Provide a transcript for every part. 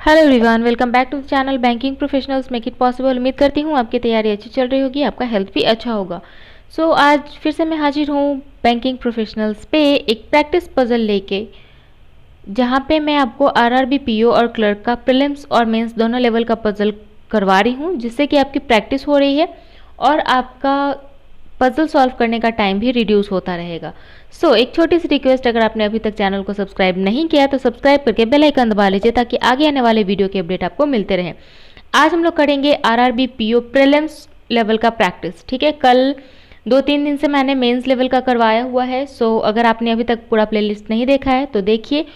Hello everyone, welcome back to the channel banking professionals make it possible. उम्मीद करती हूँ आपकी तैयारी अच्छी चल रही होगी, आपका हेल्थ भी अच्छा होगा। आज फिर से मैं हाजिर हूँ बैंकिंग प्रोफेशनल्स पे एक प्रैक्टिस पजल लेके, जहाँ पे मैं आपको आरआरबी पीओ और क्लर्क का प्रीलिम्स और मेंस दोनों लेवल का पजल करवा रही हूँ, जिससे कि आपकी प्रैक्टिस हो रही है और आपका पजल सॉल्व करने का टाइम भी रिड्यूस होता रहेगा। एक छोटी सी रिक्वेस्ट, अगर आपने अभी तक चैनल को सब्सक्राइब नहीं किया तो सब्सक्राइब करके बेल आइकन दबा लीजिए, ताकि आगे आने वाले वीडियो के अपडेट आपको मिलते रहें। आज हम लोग करेंगे आरआरबी पीओ प्रीलिम्स लेवल का प्रैक्टिस। ठीक है, कल 2-3 दिन से मैंने मेंस लेवल का करवाया हुआ है। अगर आपने अभी तक पूरा प्लेलिस्ट नहीं देखा है तो देखिए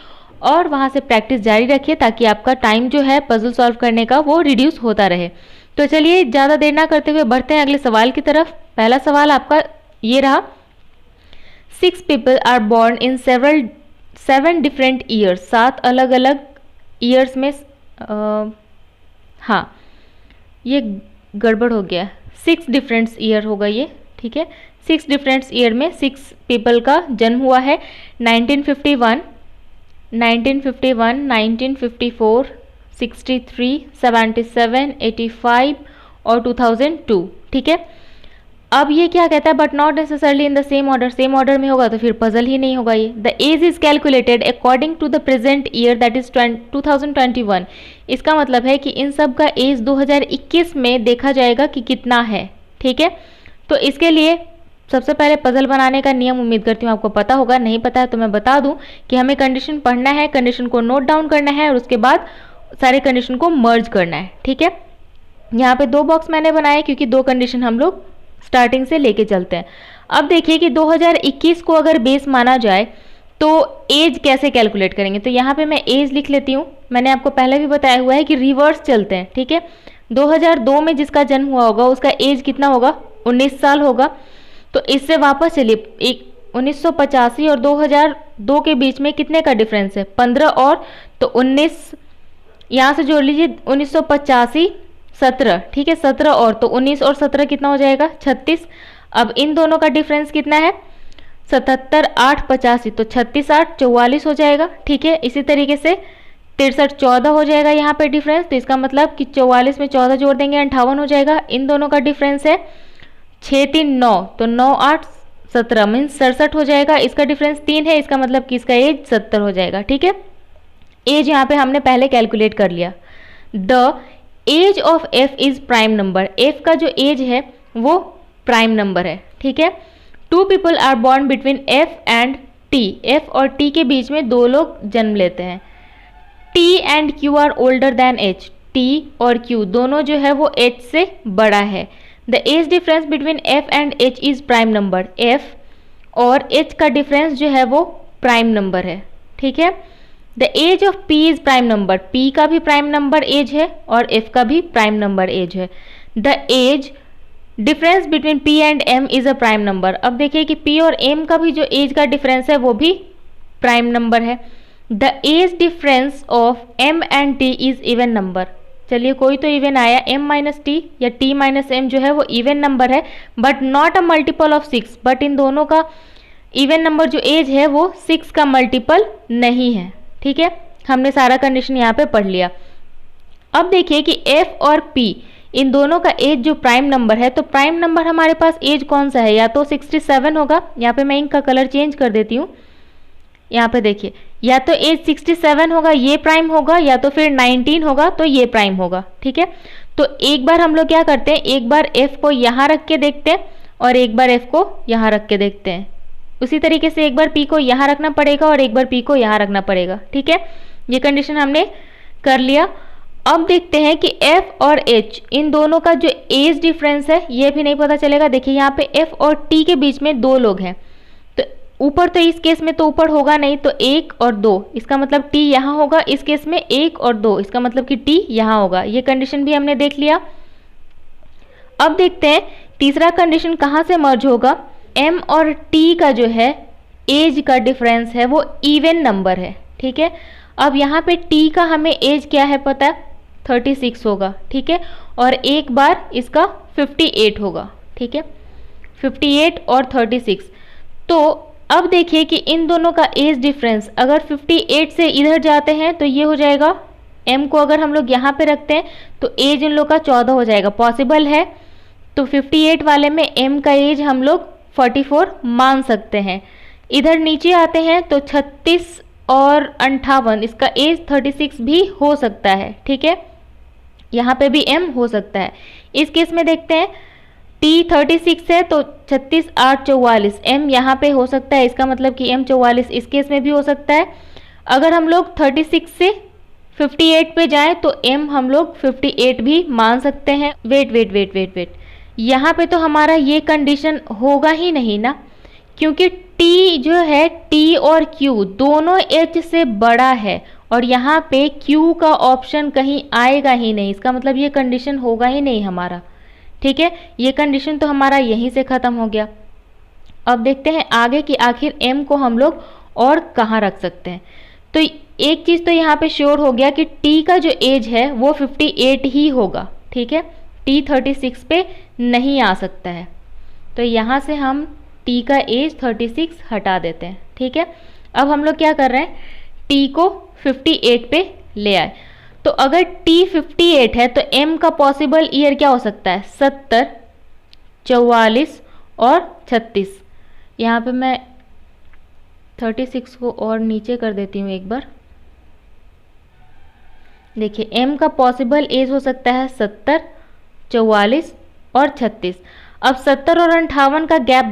और वहाँ से प्रैक्टिस जारी रखिए, ताकि आपका टाइम जो है पजल सॉल्व करने का वो रिड्यूस होता रहे। तो चलिए ज़्यादा देर ना करते हुए बढ़ते हैं अगले सवाल की तरफ। पहला सवाल आपका ये रहा, 6 people are born in 7 different years। 7 अलग अलग ईयर्स में हाँ, ये गड़बड़ हो गया, 6 डिफरेंट ईयर होगा ये। ठीक है, 6 डिफरेंट ईयर में 6 पीपल का जन्म हुआ है। 1951, 1954, 63, 77, 85 और 2002। ठीक है, अब ये क्या कहता है, but not necessarily in the same order. Same order में होगा तो फिर पजल ही नहीं होगा ये। The age is calculated according to the present year, that is 2021। इसका मतलब है कि इन सब का एज 2021 में देखा जाएगा कि कितना है। ठीक है, तो इसके लिए सबसे पहले पजल बनाने का नियम उम्मीद करती हूँ आपको पता होगा। नहीं पता है तो मैं बता दूं कि हमें कंडीशन पढ़ना है, कंडीशन को नोट डाउन करना है और उसके बाद सारे कंडीशन को मर्ज करना है। ठीक है, यहाँ पे 2 बॉक्स मैंने बनाए क्योंकि 2 कंडीशन हम लोग स्टार्टिंग से लेके चलते हैं। अब देखिए कि 2021 को अगर बेस माना जाए तो एज कैसे कैलकुलेट करेंगे। तो यहाँ पे मैं एज लिख लेती हूँ। मैंने आपको पहले भी बताया हुआ है कि रिवर्स चलते हैं। ठीक है, 2002 में जिसका जन्म हुआ होगा उसका एज कितना होगा, 19 साल होगा। तो इससे वापस चलिए, एक 1985 और 2002 के बीच में कितने का डिफरेंस है, 15 और तो 19, यहाँ से जोड़ लीजिए 1985 17। ठीक है, 17 और तो 19 और 17 कितना हो जाएगा, 36। अब इन दोनों का डिफरेंस कितना है, 77 8 85, तो 36 8 44 हो जाएगा। ठीक है, इसी तरीके से 63 14 हो जाएगा यहाँ पे डिफरेंस। तो इसका मतलब कि 44 में 14 जोड़ देंगे 58 हो जाएगा। इन दोनों का डिफरेंस है 6 3 9, तो 9 8 17 मीन्स 67 हो जाएगा। इसका डिफरेंस 3 है, इसका मतलब कि इसका एज 70 हो जाएगा। ठीक है, एज यहाँ पे हमने पहले कैलकुलेट कर लिया। The age of F is prime number. F का जो एज है वो प्राइम नंबर है। ठीक है, 2 people are born between F and T. F और टी के बीच में 2 लोग जन्म लेते हैं। T and Q are older than H. T और क्यू दोनों जो है वो एच से बड़ा है। The age difference between F and H is prime number. F और एच का डिफरेंस जो है वो प्राइम नंबर है। ठीक है, the age of P is prime number. P का भी प्राइम नंबर एज है और F का भी प्राइम नंबर एज है। The age difference between P and M is a prime number. अब देखिए कि P और M का भी जो एज का डिफरेंस है वो भी प्राइम नंबर है। The age difference of M and T is even number. चलिए कोई तो इवन आया, M माइनस टी या T माइनस M जो है वो इवन नंबर है, but not a multiple of 6। But in दोनों का इवन नंबर जो एज है वो 6 का मल्टीपल नहीं है। ठीक है, हमने सारा कंडीशन यहाँ पे पढ़ लिया। अब देखिए कि F और P इन दोनों का एज जो प्राइम नंबर है, तो प्राइम नंबर हमारे पास एज कौन सा है, या तो 67 होगा। यहाँ पे मैं इनका कलर चेंज कर देती हूँ। यहाँ पे देखिए, या तो एज 67 होगा ये प्राइम होगा, या तो फिर 19 होगा तो ये प्राइम होगा। ठीक है, तो एक बार हम लोग क्या करते हैं, एक बार F को यहाँ रख के देखते हैं और एक बार F को यहाँ रख के देखते हैं। उसी तरीके से एक बार P को यहाँ रखना पड़ेगा और एक बार P को यहाँ रखना पड़ेगा। ठीक है, ये कंडीशन हमने कर लिया। अब देखते हैं कि F और H इन दोनों का जो एज डिफरेंस है ये भी नहीं पता चलेगा। देखिए यहाँ पे F और T के बीच में 2 लोग हैं, तो ऊपर तो इस केस में तो ऊपर होगा नहीं, तो 1 और 2, इसका मतलब T यहाँ होगा। इस केस में 1 और 2, इसका मतलब कि T यहाँ होगा। ये कंडीशन भी हमने देख लिया। अब देखते हैं तीसरा कंडीशन कहाँ से मर्ज होगा। M और T का जो है एज का डिफरेंस है वो इवन नंबर है। ठीक है, अब यहाँ पे T का हमें एज क्या है पता है, 36 होगा। ठीक है, और एक बार इसका 58 होगा। ठीक है, 58 और 36। तो अब देखिए कि इन दोनों का एज डिफरेंस अगर 58 से इधर जाते हैं तो ये हो जाएगा m को अगर हम लोग यहाँ पे रखते हैं तो एज इन लोग का 14 हो जाएगा, पॉसिबल है। तो 58 वाले में m का एज हम लोग 44 मान सकते हैं। इधर नीचे आते हैं तो 36 और 58, इसका एज 36 भी हो सकता है, ठीक है। यहाँ पे भी m हो सकता है। इस केस में देखते हैं t 36 है तो 36 8 44, m यहाँ पे हो सकता है, इसका मतलब कि m 44 इस केस में भी हो सकता है। अगर हम लोग 36 से 58 पे जाएं तो m हम लोग 58 भी मान सकते हैं। वेट, यहाँ पे तो हमारा ये कंडीशन होगा ही नहीं ना, क्योंकि t जो है t और q दोनों h से बड़ा है और यहाँ पे q का ऑप्शन कहीं आएगा ही नहीं, इसका मतलब ये कंडीशन होगा ही नहीं हमारा, ठीक है। ये कंडीशन तो हमारा यहीं से ख़त्म हो गया। अब देखते हैं आगे कि आखिर m को हम लोग और कहाँ रख सकते हैं। तो एक चीज़ तो यहाँ पे श्योर हो गया कि t का जो एज है वो 58 ही होगा, ठीक है। t 36 पे नहीं आ सकता है, तो यहाँ से हम t का एज 36 हटा देते हैं, ठीक है। अब हम लोग क्या कर रहे हैं, t को 58 पे ले आए। तो अगर t 58 है तो m का पॉसिबल ईयर क्या हो सकता है, 70, 44 और 36। यहाँ पे मैं 36 को और नीचे कर देती हूँ एक बार। देखिए m का पॉसिबल एज हो सकता है 70, 44 और 36। अब 70 और 58 का गैप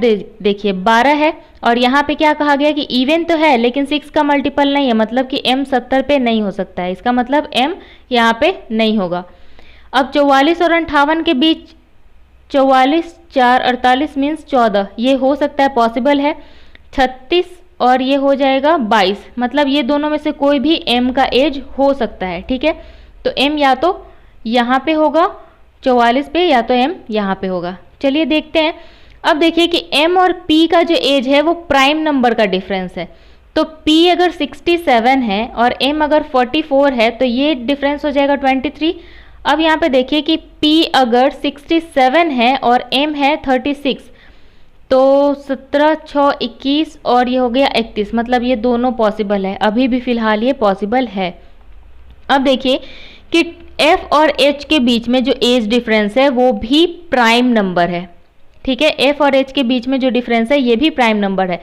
देखिए 12 है, और यहाँ पे क्या कहा गया कि इवन तो है लेकिन 6 का मल्टीपल नहीं है, मतलब कि m 70 पे नहीं हो सकता है, इसका मतलब m यहाँ पे नहीं होगा। अब 44 और 58 के बीच 44 4 48 मीन्स 14, ये हो सकता है, पॉसिबल है। 36 और ये हो जाएगा 22, मतलब ये दोनों में से कोई भी m का एज हो सकता है, ठीक है। तो m या तो यहाँ पे होगा 44 पे या तो m यहाँ पे होगा। चलिए देखते हैं। अब देखिए कि m और p का जो एज है वो प्राइम नंबर का डिफरेंस है। तो p अगर 67 है और m अगर 44 है तो ये डिफरेंस हो जाएगा 23। अब यहाँ पे देखिए कि p अगर 67 है और m है 36, तो 17 6 21 और ये हो गया 31, मतलब ये दोनों पॉसिबल है, अभी भी फिलहाल ये पॉसिबल है। अब देखिए कि f और h के बीच में जो एज डिफरेंस है वो भी प्राइम नंबर है, ठीक है। f और h के बीच में जो डिफरेंस है ये भी प्राइम नंबर है।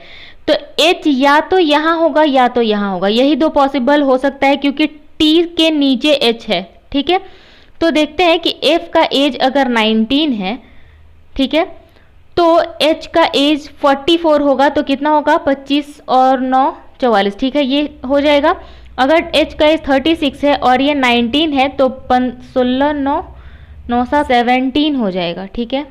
तो h या तो यहाँ होगा या तो यहाँ होगा, यही दो पॉसिबल हो सकता है, क्योंकि t के नीचे h है, ठीक है। तो देखते हैं कि f का एज अगर 19 है, ठीक है, तो h का एज 44 होगा, तो कितना होगा, 25 और 9 44, ठीक है, ये हो जाएगा। अगर h का एज 36 है और ये 19 है तो 16 9 9 7 17 हो जाएगा, ठीक है,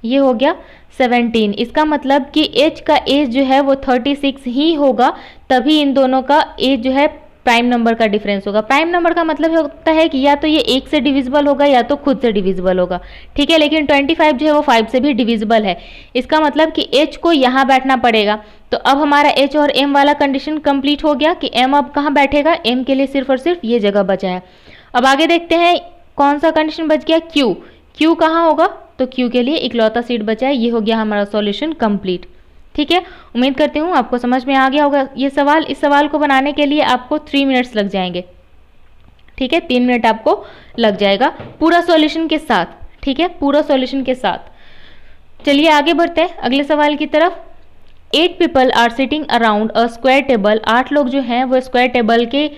ये हो गया 17। इसका मतलब कि h का एज जो है वो 36 ही होगा, तभी इन दोनों का एज जो है प्राइम नंबर का डिफरेंस होगा। प्राइम नंबर का मतलब होता है कि या तो ये 1 से डिविजिबल होगा या तो खुद से डिविजिबल होगा, ठीक है। लेकिन 25 जो है वो 5 से भी डिविजिबल है, इसका मतलब कि h को यहाँ बैठना पड़ेगा। तो अब हमारा h और m वाला कंडीशन कंप्लीट हो गया कि m अब कहाँ बैठेगा, m के लिए सिर्फ और सिर्फ ये जगह बचा है। अब आगे देखते हैं कौन सा कंडीशन बच गया, q कहाँ होगा, तो q के लिए इकलौता सीट बचा है। ये हो गया हमारा सॉल्यूशन कंप्लीट, ठीक है। उम्मीद करती हूँ आपको समझ में आ गया होगा ये सवाल। इस सवाल को बनाने के लिए आपको 3 मिनट्स लग जाएंगे, ठीक है, 3 मिनट आपको लग जाएगा पूरा सॉल्यूशन के साथ, ठीक है, पूरा सॉल्यूशन के साथ। चलिए आगे बढ़ते हैं अगले सवाल की तरफ। 8 people are sitting around a square table. 8 लोग जो हैं वो स्क्वायर टेबल के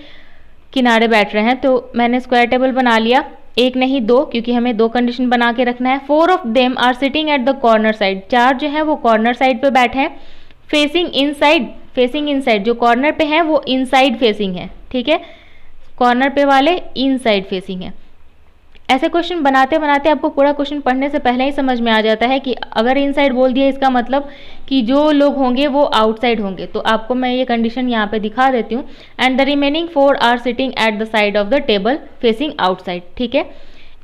किनारे बैठ रहे हैं। तो मैंने स्क्वायर टेबल बना लिया, एक नहीं दो, क्योंकि हमें 2 कंडीशन बना के रखना है। 4 of them are sitting at the corner side. 4 जो है वो कॉर्नर साइड पे बैठे हैं। फेसिंग इनसाइड, जो कॉर्नर पे हैं वो इनसाइड फेसिंग है, ठीक है, कॉर्नर पे वाले इनसाइड फेसिंग है। ऐसे क्वेश्चन बनाते बनाते आपको पूरा क्वेश्चन पढ़ने से पहले ही समझ में आ जाता है कि अगर इनसाइड बोल दिया इसका मतलब कि जो लोग होंगे वो आउटसाइड होंगे। तो आपको मैं ये कंडीशन यहाँ पे दिखा देती हूँ। And the remaining 4 are sitting at the side of the table facing outside, ठीक है।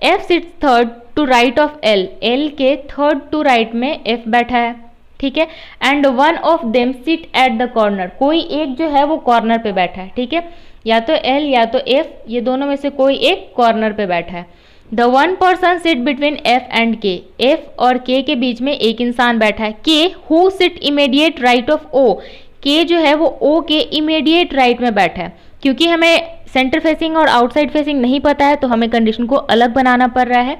F sits third to right of L। L के थर्ड टू राइट में F बैठा है, ठीक है। And 1 of them sit at the corner. कोई एक जो है वो कॉर्नर पे बैठा है, ठीक है, या तो L या तो F, ये दोनों में से कोई एक कॉर्नर पे बैठा है। The 1 person sit between F and K। F और K के बीच में एक इंसान बैठा है। K who sit immediate right of O। K जो है वो O के इमीडिएट राइट में बैठा है। क्योंकि हमें सेंटर फेसिंग और आउटसाइड फेसिंग नहीं पता है तो हमें कंडीशन को अलग बनाना पड़ रहा है।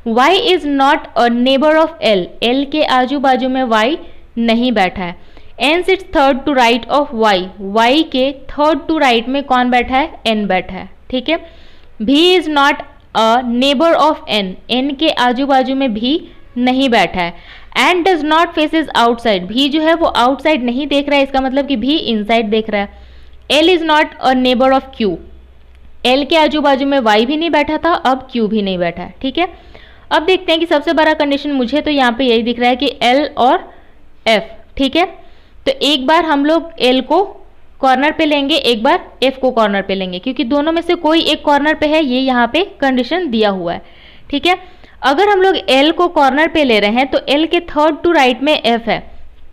y is not a neighbour of l, l के आजू बाजू में y नहीं बैठा है। n sits third to right of y, y के थर्ड टू राइट में कौन बैठा है, n बैठा है, ठीक है। v is not a neighbour of n, n के आजू बाजू में भी नहीं बैठा है। And does not faces outside, भी जो है वो आउटसाइड नहीं देख रहा है, इसका मतलब कि भी इनसाइड देख रहा है। L is not a neighbour of Q, L के आजू बाजू में वाई भी नहीं बैठा था, अब क्यू भी नहीं बैठा है, ठीक है। अब देखते हैं कि सबसे बड़ा कंडीशन मुझे तो यहाँ पे यही दिख रहा है कि एल और एफ, ठीक है। तो एक बार हम लोग एल को कॉर्नर पे लेंगे, एक बार एफ को कॉर्नर पे लेंगे, क्योंकि दोनों में से कोई एक कॉर्नर पे है, ये यहाँ पे कंडीशन दिया हुआ है, ठीक है। अगर हम लोग एल को कॉर्नर पे ले रहे हैं तो एल के थर्ड टू राइट में एफ है,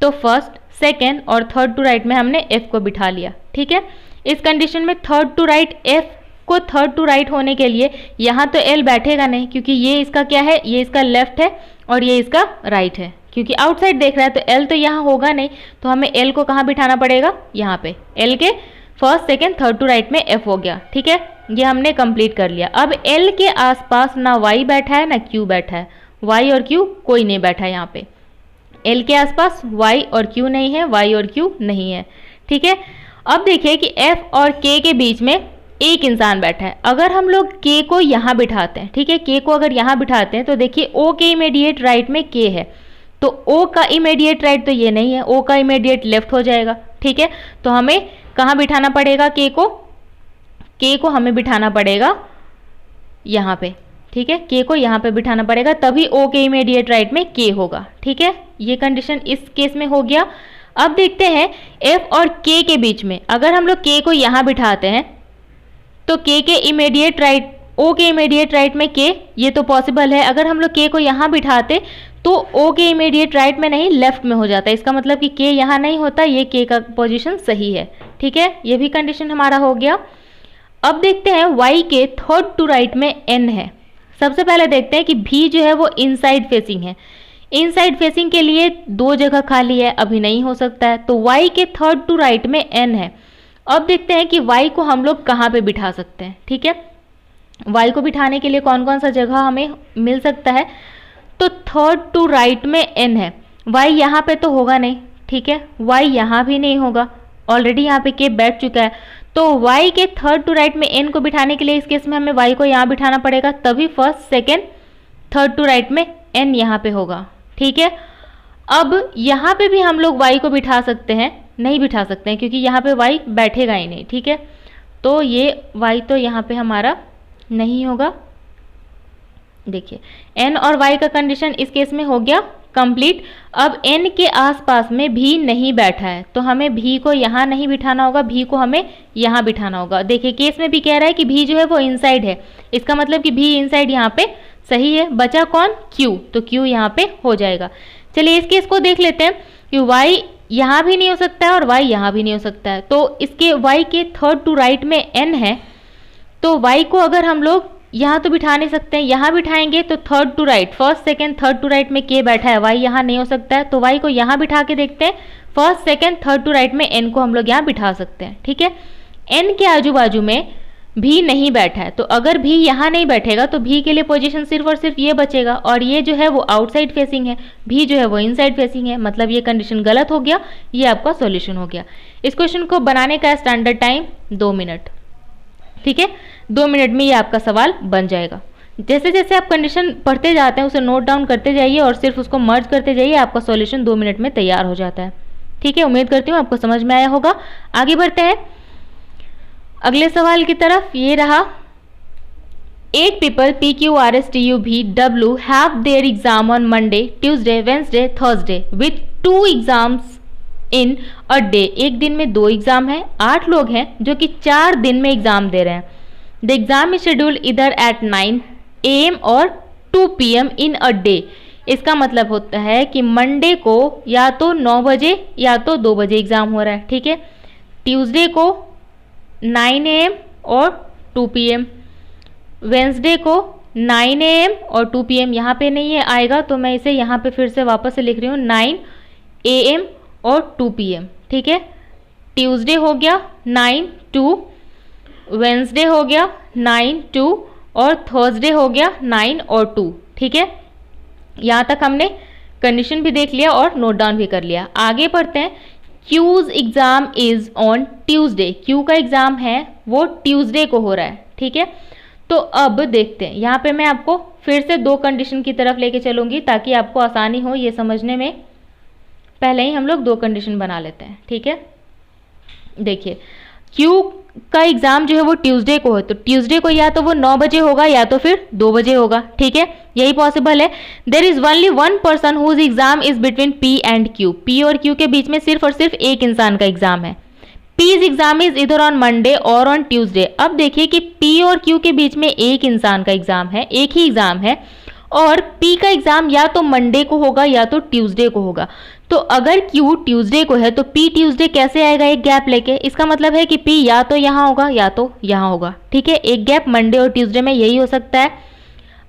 तो फर्स्ट सेकेंड और थर्ड टू राइट में हमने एफ को बिठा लिया, ठीक है। इस कंडीशन में थर्ड टू राइट एफ को थर्ड टू राइट होने के लिए यहाँ तो एल बैठेगा नहीं, क्योंकि ये इसका क्या है, ये इसका लेफ्ट है और ये इसका राइट है, क्योंकि आउटसाइड देख रहा है तो एल तो यहाँ होगा नहीं, तो हमें एल को कहाँ बिठाना पड़ेगा, यहाँ पे। एल के first second third to right में एफ हो गया, ठीक है। ये हमने कंप्लीट कर लिया। अब एल के आसपास ना वाई बैठा है ना क्यू बैठा है, वाई और क्यू कोई नहीं बैठा है यहाँ पे। एल के आसपास वाई और क्यू नहीं है, वाई और क्यू नहीं है, ठीक है। अब देखिए कि एफ और के के बीच में एक इंसान बैठा है। अगर हम लोग के को यहाँ बिठाते हैं, ठीक है, के को अगर यहाँ बिठाते हैं तो देखिए ओ के इमीडिएट राइट में के है, तो ओ का इमीडिएट राइट तो ये नहीं है, ओ का इमीडिएट लेफ्ट हो जाएगा, ठीक है। तो हमें कहाँ बिठाना पड़ेगा, के को हमें बिठाना पड़ेगा यहाँ पे, ठीक है। के को यहाँ पे बिठाना पड़ेगा, तभी ओ के इमीडिएट राइट में के होगा, ठीक है। ये कंडीशन इस केस में हो गया। अब देखते हैं एफ और के के बीच में, अगर हम लोग के को यहाँ बिठाते हैं तो के इमीडिएट राइट, ओ के इमीडिएट राइट में के, ये तो पॉसिबल है। अगर हम लोग के को यहाँ बिठाते तो ओ के इमीडिएट राइट में नहीं, लेफ्ट में हो जाता है, इसका मतलब कि के यहाँ नहीं होता, ये के का पोजीशन सही है, ठीक है। ये भी कंडीशन हमारा हो गया। अब देखते हैं y के थर्ड टू राइट में n है। सबसे पहले देखते हैं कि भी जो है वो इनसाइड फेसिंग है। इनसाइड फेसिंग के लिए दो जगह खाली है, अभी नहीं हो सकता है, तो y के थर्ड टू राइट में n है। अब देखते हैं कि y को हम लोग कहाँ पे बिठा सकते हैं, ठीक है। y को बिठाने के लिए कौन कौन सा जगह हमें मिल सकता है, तो थर्ड टू राइट में n है, y यहाँ पे तो होगा नहीं, ठीक है, y यहाँ भी नहीं होगा, ऑलरेडी यहाँ पे k बैठ चुका है, तो y के थर्ड टू राइट में n को बिठाने के लिए इस केस में हमें y को यहाँ बिठाना पड़ेगा, तभी first second third to right में n यहाँ पे होगा, ठीक है। अब यहाँ पे भी हम लोग y को बिठा सकते हैं, नहीं बिठा सकते हैं क्योंकि यहाँ पे y बैठेगा ही नहीं, ठीक है। तो ये y तो यहाँ पे हमारा नहीं होगा। देखिए n और y का कंडीशन इस केस में हो गया कंप्लीट। अब n के आसपास में भी नहीं बैठा है, तो हमें भी को यहाँ नहीं बिठाना होगा, भी को हमें यहाँ बिठाना होगा। देखिए केस में भी कह रहा है कि भी जो है वो इनसाइड है, इसका मतलब कि भी इनसाइड यहाँ पे सही है। बचा कौन, q, तो q यहाँ पे हो जाएगा। चलिए इस केस को देख लेते हैं कि y यहाँ भी नहीं हो सकता है और y यहाँ भी नहीं हो सकता है, तो इसके y के थर्ड टू राइट में n है, तो y को अगर हम लोग यहाँ तो बिठा नहीं सकते हैं, यहाँ बिठाएंगे तो third to right, first second third to right में के बैठा है, y यहाँ नहीं हो सकता है, तो y को यहाँ बिठा के देखते हैं, first second third to right में n को हम लोग यहाँ बिठा सकते हैं, ठीक है। n के आजू बाजू में भी नहीं बैठा है, तो अगर भी यहाँ नहीं बैठेगा तो भी के लिए पोजीशन सिर्फ और सिर्फ ये बचेगा, और ये जो है वो आउटसाइड फेसिंग है, भी जो है वो इनसाइड फेसिंग है, मतलब ये कंडीशन गलत हो गया। ये आपका सॉल्यूशन हो गया। इस क्वेश्चन को बनाने का स्टैंडर्ड टाइम 2 मिनट, ठीक है। 2 मिनट में ये आपका सवाल बन जाएगा। जैसे जैसे आप कंडीशन पढ़ते जाते हैं उसे नोट डाउन करते जाइए और सिर्फ उसको मर्ज करते जाइए, आपका सॉल्यूशन 2 मिनट में तैयार हो जाता है, ठीक है। उम्मीद करती हूँ आपको समझ में आया होगा। आगे बढ़ते हैं अगले सवाल की तरफ। ये रहा, 8 people PQRSTUVW have their exam on Monday, Tuesday, Wednesday, Thursday with 2 exams in a day। एक दिन में 2 एग्जाम है, 8 लोग हैं जो कि 4 दिन में एग्जाम दे रहे हैं। द एग्जाम इज शेड्यूल्ड इधर एट 9 AM और 2 PM इन अ डे। इसका मतलब होता है कि मंडे को या तो 9 बजे या तो 2 बजे एग्जाम हो रहा है, ठीक है। ट्यूसडे को 9 AM और 2 PM, वेंसडे को 9 AM और 2 PM, यहाँ पे नहीं है आएगा तो मैं इसे यहाँ पे फिर से वापस से लिख रही हूँ 9 AM और 2 PM, ठीक है। ट्यूसडे हो गया 9 to वेंसडे हो गया 9 2 और थर्सडे हो गया 9 और 2। ठीक है, यहाँ तक हमने कंडीशन भी देख लिया और नोट डाउन भी कर लिया। आगे पढ़ते हैं। Q's exam is on Tuesday. Q का एग्जाम है वो ट्यूसडे को हो रहा है। ठीक है, तो अब देखते हैं, यहाँ पे मैं आपको फिर से दो कंडीशन की तरफ लेके चलूंगी ताकि आपको आसानी हो ये समझने में। पहले ही हम लोग दो कंडीशन बना लेते हैं। ठीक है, देखिए क्यू का एग्जाम जो है वो ट्यूसडे को है, तो ट्यूसडे को या तो वो 9 बजे होगा या तो फिर 2 बजे होगा। ठीक है, यही पॉसिबल है। There is only one person whose exam is between P and Q. P और क्यू के बीच में सिर्फ और सिर्फ एक इंसान का एग्जाम है। पीज एग्जाम इज इधर ऑन मंडे और ऑन ट्यूसडे। अब देखिए कि पी और क्यू के बीच में एक इंसान का एग्जाम है, एक ही एग्जाम है, और पी का एग्जाम या तो मंडे को होगा या तो ट्यूसडे को होगा। तो अगर क्यू ट्यूसडे को है तो पी ट्यूसडे कैसे आएगा एक गैप लेके? इसका मतलब है कि पी या तो यहाँ होगा या तो यहाँ होगा। ठीक है, एक गैप मंडे और ट्यूसडे में यही हो सकता है।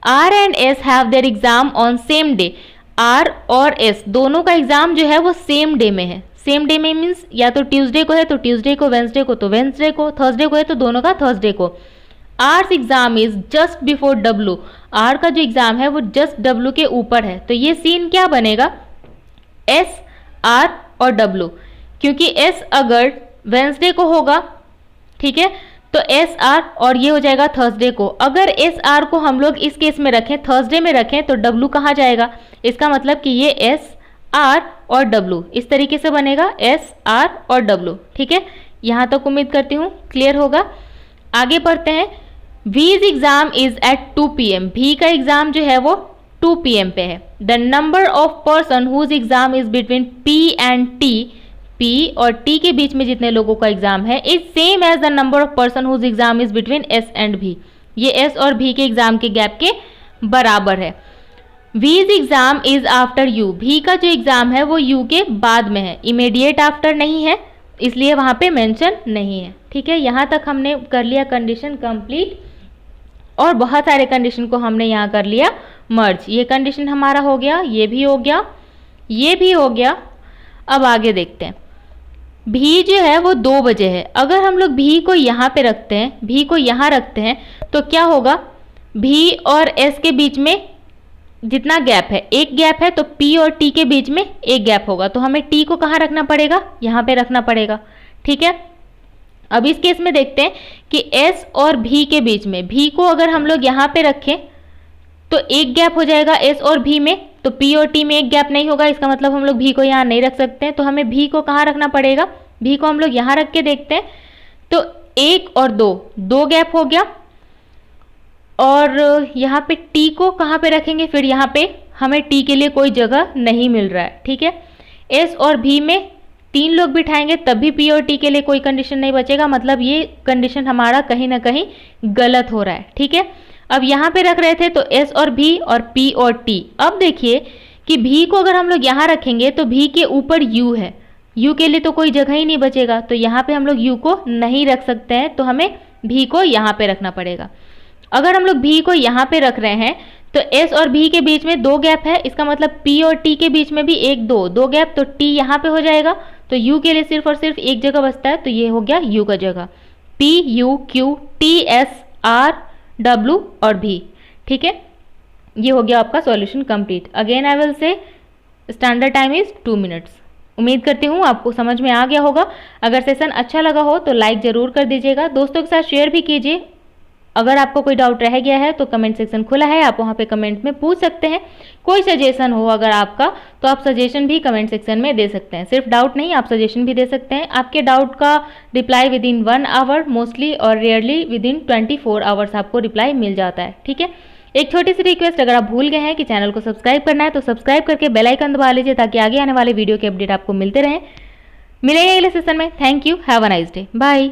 R and S have their exam on same day. R और एस दोनों का एग्जाम जो है वो सेम डे में है। सेम डे में मीन्स या तो ट्यूसडे को है तो ट्यूसडे को, वेंसडे को तो वेंसडे को, थर्सडे को है तो दोनों का थर्सडे को। R's exam is just before W. R का जो एग्जाम है वो जस्ट डब्लू के ऊपर है, तो ये सीन क्या बनेगा? एस आर और डब्लू, क्योंकि एस अगर वेंसडे को होगा, ठीक है, तो एस आर और ये हो जाएगा थर्सडे को। अगर एस आर को हम लोग इस केस में रखें, थर्सडे में रखें, तो डब्लू कहाँ जाएगा? इसका मतलब कि ये एस आर और डब्लू इस तरीके से बनेगा, एस आर और डब्लू। ठीक है, यहाँ तक उम्मीद करती हूँ क्लियर होगा। आगे बढ़ते हैं। V's exam is eight 2 PM। भी का एग्जाम जो है वो 2 PM पे है। The number of person whose exam is between P and T। P और T के बीच में जितने लोगों का एग्जाम है is same as the number of person whose exam is between S and V। ये S और V के एग्जाम के गैप के बराबर है। V's exam is after U। V का जो एग्जाम है वो U के बाद में है, इमीडिएट आफ्टर नहीं है, इसलिए वहां पे मेंशन नहीं है। ठीक है, यहाँ तक हमने कर लिया कंडीशन कंप्लीट, और बहुत सारे कंडीशन को हमने यहाँ कर लिया मर्ज। ये कंडीशन हमारा हो गया, ये भी हो गया, ये भी हो गया। अब आगे देखते हैं। भी जो है वो 2 बजे है। अगर हम लोग भी को यहाँ पे रखते हैं, भी को यहाँ रखते हैं, तो क्या होगा? भी और एस के बीच में जितना गैप है, एक गैप है, तो पी और टी के बीच में एक गैप होगा, तो हमें टी को कहाँ रखना पड़ेगा? यहाँ पे रखना पड़ेगा। ठीक है, अब इस केस में देखते हैं कि S और भी के बीच में, भी को अगर हम लोग यहाँ पे रखें तो एक गैप हो जाएगा S और भी में, तो P और T में एक गैप नहीं होगा, इसका मतलब हम लोग भी को यहाँ नहीं रख सकते हैं, तो हमें भी को कहाँ रखना पड़ेगा? भी को हम लोग यहाँ रख के देखते हैं, तो 1 और 2, 2 गैप हो गया, और यहाँ पे T को कहाँ पे रखेंगे? फिर यहाँ पे हमें T के लिए कोई जगह नहीं मिल रहा है। ठीक है, S और भी में 3 लोग बिठाएंगे तब भी P और T के लिए कोई कंडीशन नहीं बचेगा, मतलब ये कंडीशन हमारा कहीं ना कहीं गलत हो रहा है। ठीक है, अब यहाँ पे रख रहे थे तो S और V और P और T। अब देखिए कि भी को अगर हम लोग यहाँ रखेंगे तो भी के ऊपर U है, U के लिए तो कोई जगह ही नहीं बचेगा, तो यहाँ पे हम लोग U को नहीं रख सकते हैं, तो हमें भी को यहाँ पे रखना पड़ेगा। अगर हम लोग भी को यहाँ पे रख रहे हैं तो S और B के बीच में 2 गैप है, इसका मतलब P और T के बीच में भी 2 गैप, तो T यहाँ पे हो जाएगा, तो U के लिए सिर्फ और सिर्फ एक जगह बचता है, तो ये हो गया U का जगह, P U Q T S R W और V। ठीक है, ये हो गया आपका solution complete. Again I will say standard time is 2 minutes. उम्मीद करती हूँ आपको समझ में आ गया होगा। अगर सेशन अच्छा लगा हो तो लाइक ज़रूर कर दीजिएगा, दोस्तों के साथ शेयर भी कीजिए। अगर आपको कोई डाउट रह गया है तो कमेंट सेक्शन खुला है, आप वहाँ पे कमेंट में पूछ सकते हैं। कोई सजेशन हो अगर आपका तो आप सजेशन भी कमेंट सेक्शन में दे सकते हैं, सिर्फ डाउट नहीं, आप सजेशन भी दे सकते हैं। आपके डाउट का reply within 1 hour mostly, और रेयरली विद इन 24 आवर्स आपको रिप्लाई मिल जाता है। ठीक है, एक छोटी सी रिक्वेस्ट, अगर आप भूल गए हैं कि चैनल को सब्सक्राइब करना है तो सब्सक्राइब करके बेल आइकन दबा लीजिए ताकि आगे आने वाले वीडियो के अपडेट आपको मिलते रहें। मिलेंगे अगले सेशन में। Thank you, have a nice day, bye.